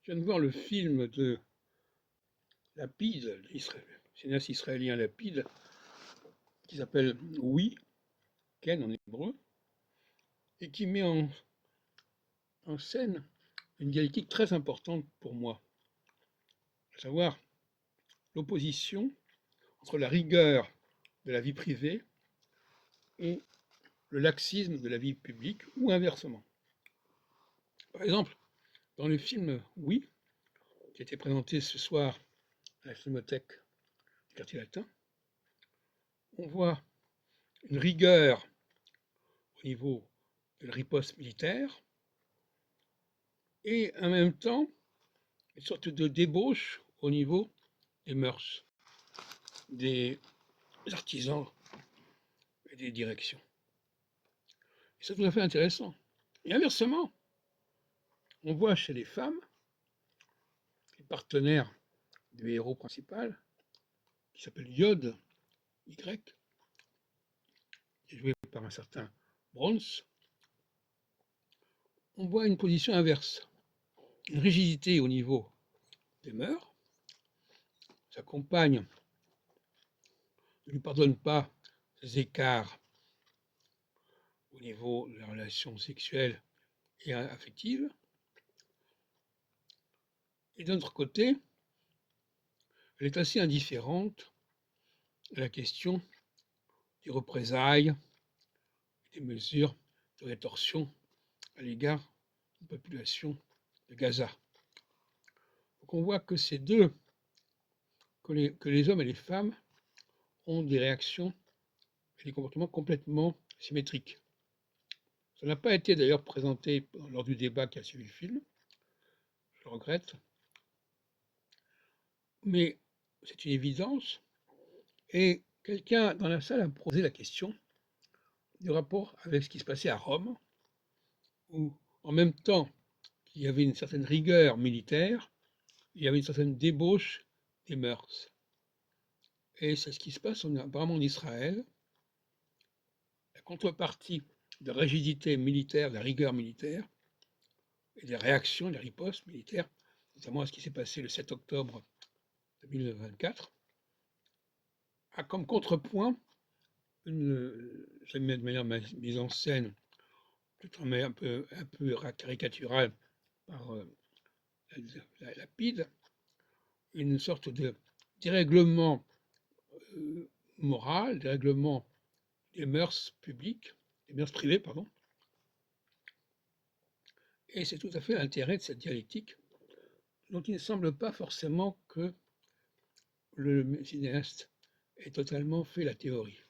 Je viens de voir le film de Lapide, cinéaste israélien Lapide, qui s'appelle Oui, Ken en hébreu, et qui met en scène une dialectique très importante pour moi, à savoir l'opposition entre la rigueur de la vie privée et le laxisme de la vie publique, ou inversement. Par exemple, dans le film Oui, qui a été présenté ce soir à la Filmothèque du Quartier Latin, on voit une rigueur au niveau de la riposte militaire et en même temps une sorte de débauche au niveau des mœurs, des artisans et des directions. Et c'est tout à fait intéressant. Et inversement, on voit chez les femmes, les partenaires du héros principal, qui s'appelle Yod, Y, qui est joué par un certain Brons, on voit une position inverse, une rigidité au niveau des mœurs. Sa compagne ne lui pardonne pas ses écarts au niveau de la relation sexuelle et affective. Et d'un autre côté, elle est assez indifférente à la question des représailles et des mesures de rétorsion à l'égard de la population de Gaza. Donc on voit que ces deux, que les hommes et les femmes ont des réactions et des comportements complètement symétriques. Ça n'a pas été d'ailleurs présenté lors du débat qui a suivi le film, je le regrette, mais c'est une évidence. Et quelqu'un dans la salle a posé la question du rapport avec ce qui se passait à Rome, où en même temps qu'il y avait une certaine rigueur militaire, il y avait une certaine débauche des mœurs. Et c'est ce qui se passe apparemment en Israël. La contrepartie de la rigidité militaire, de la rigueur militaire, et des réactions, des ripostes militaires, notamment à ce qui s'est passé le 7 octobre 2024, a comme contrepoint de manière mise en scène, peut-être un peu caricaturale par la Lapide, une sorte de dérèglement moral, dérèglement des mœurs publiques, des mœurs privées, pardon. Et c'est tout à fait l'intérêt de cette dialectique, dont il ne semble pas forcément que le cinéaste ait totalement fait la théorie.